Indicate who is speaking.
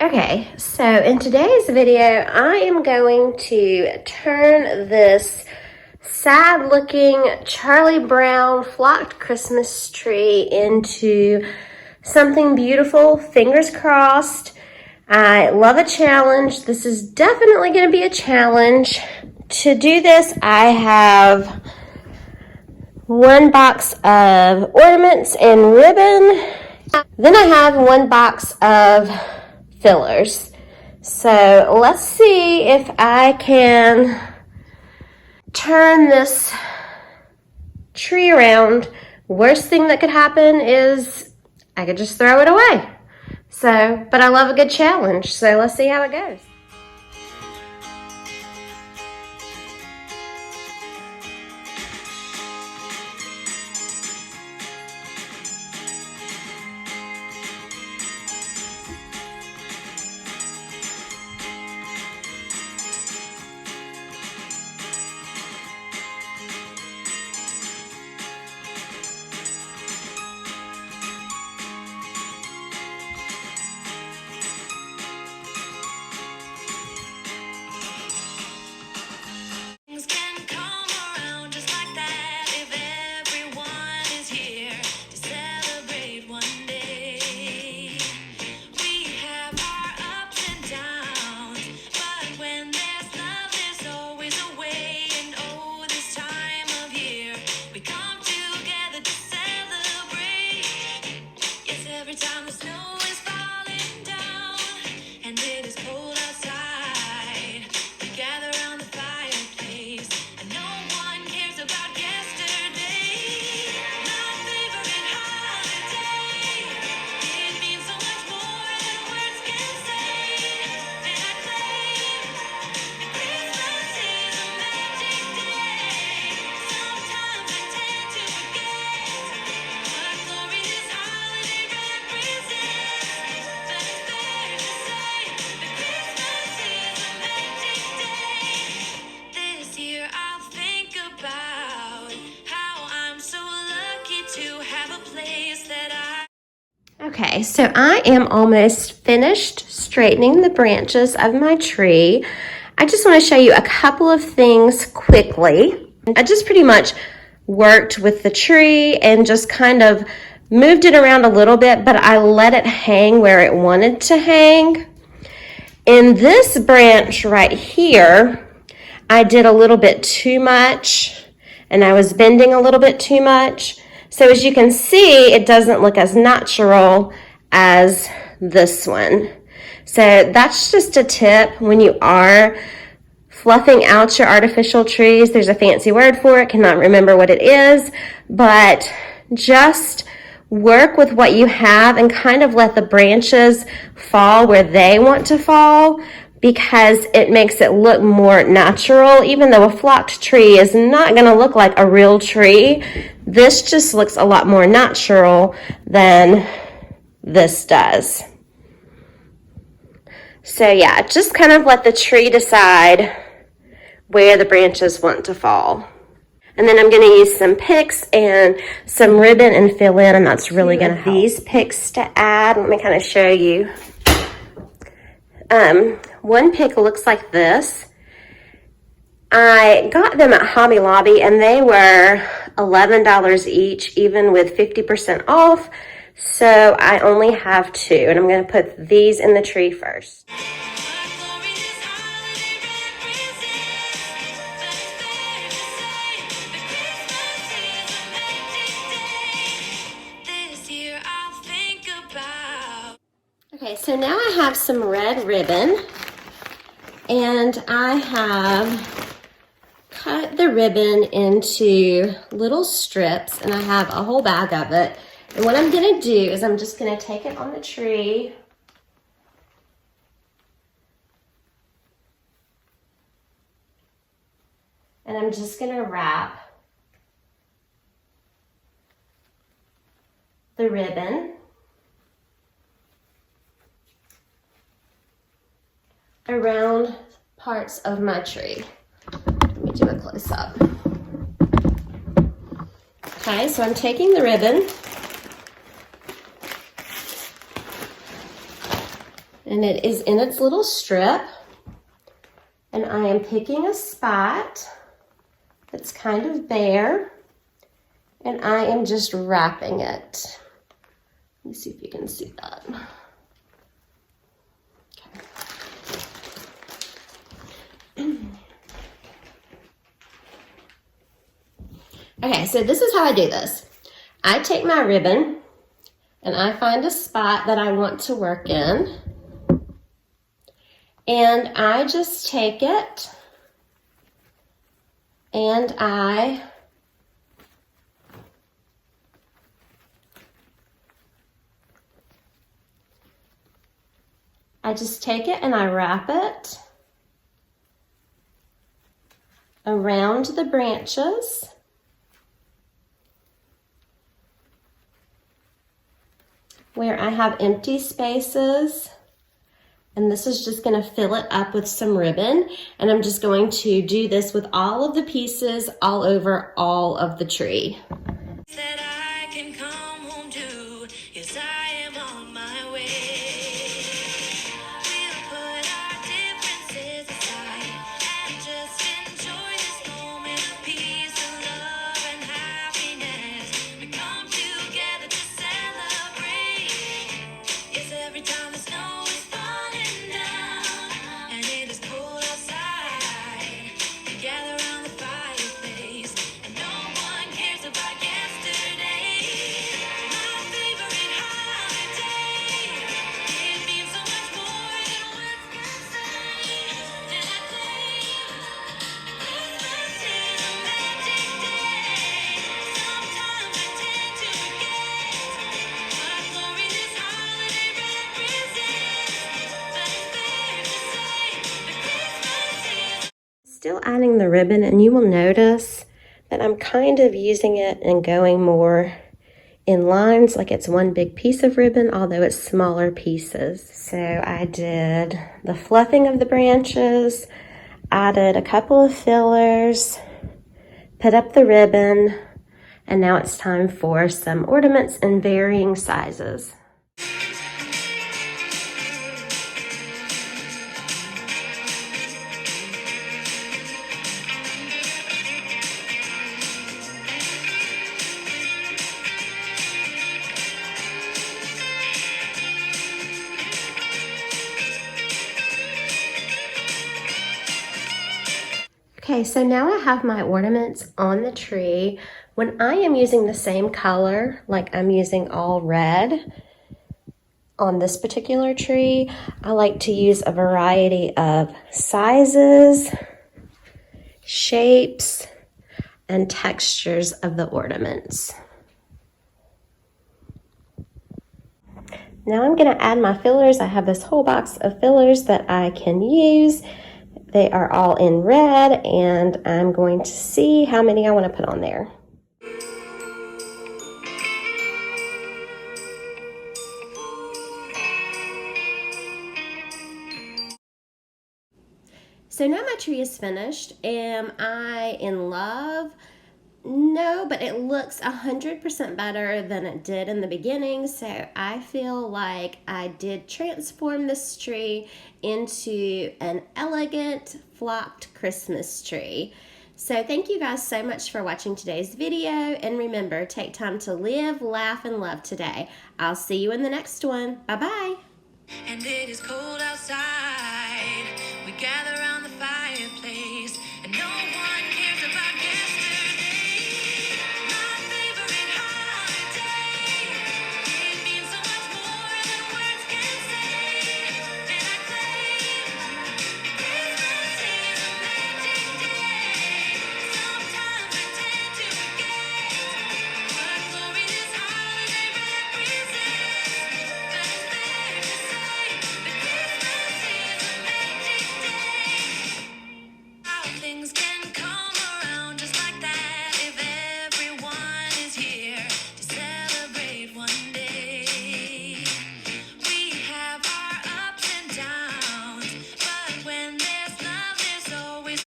Speaker 1: Okay, so in today's video, I am going to turn this sad-looking Charlie Brown flocked Christmas tree into something beautiful. Fingers crossed. I love a challenge. This is definitely going to be a challenge. To do this, I have one box of ornaments and ribbon. Then I have one box of fillers. So let's see if I can turn this tree around. Worst thing that could happen is I could just throw it away. So, but I love a good challenge. So let's see how it goes. Okay, so I am almost finished straightening the branches of my tree. I just want to show you a couple of things quickly. I just pretty much worked with the tree and just kind of moved it around a little bit, but I let it hang where it wanted to hang. In this branch right here, I did a little bit too much and I was bending a little bit too much. So as you can see, it doesn't look as natural as this one. So that's just a tip when you are fluffing out your artificial trees. There's a fancy word for it, cannot remember what it is, but just work with what you have and kind of let the branches fall where they want to fall, because it makes it look more natural. Even though a flocked tree is not going to look like a real tree, this just looks a lot more natural than this does. So yeah, just kind of let the tree decide where the branches want to fall. And then I'm going to use some picks and some ribbon and fill in, and that's really going to help. These picks to add, let me kind of show you. One pick looks like this. I got them at Hobby Lobby and they were $11 each, even with 50% off. So I only have two, and I'm going to put these in the tree first. Okay, so now I have some red ribbon, and I have cut the ribbon into little strips, and I have a whole bag of it. And what I'm going to do is I'm just going to take it on the tree. And I'm just going to wrap the ribbon around parts of my tree. Let me do a close up. Okay, so I'm taking the ribbon and it is in its little strip. And I am picking a spot that's kind of bare, and I am just wrapping it. Let me see if you can see that. Okay, so this is how I do this. I take my ribbon and I find a spot that I want to work in, and I just take it and I just take it and I wrap it around the branches. Where I have empty spaces, and this is just going to fill it up with some ribbon, and I'm just going to do this with all of the pieces all over all of the tree. That I can come home to, yes, I am on my way. We'll put our differences aside and just enjoy this moment of peace and love and happiness. We come together to celebrate. Yes, every time the snow is falling down and it is cold outside, we gather around the fireplace and no one cares about yesterday. My favorite holiday, it means so much more than words can say. And I claim Christmas is a magic day. Sometimes I tend to forget what glory this holiday represents, but it's fair to say that Christmas is. Still adding the ribbon, and you will notice that I'm kind of using it and going more in lines like it's one big piece of ribbon, although it's smaller pieces. So I did the fluffing of the branches, added a couple of fillers, put up the ribbon, and now it's time for some ornaments in varying sizes. Okay, so now I have my ornaments on the tree. When I am using the same color, like I'm using all red on this particular tree, I like to use a variety of sizes, shapes, and textures of the ornaments. Now I'm going to add my fillers. I have this whole box of fillers that I can use. They are all in red, and I'm going to see how many I want to put on there. So now my tree is finished. Am I in love? No, but it looks 100% better than it did in the beginning, so I feel like I did transform this tree into an elegant flocked Christmas tree. So thank you guys so much for watching today's video, and remember, take time to live, laugh, and love today. I'll see you in the next one. Bye-bye. And it is cold outside.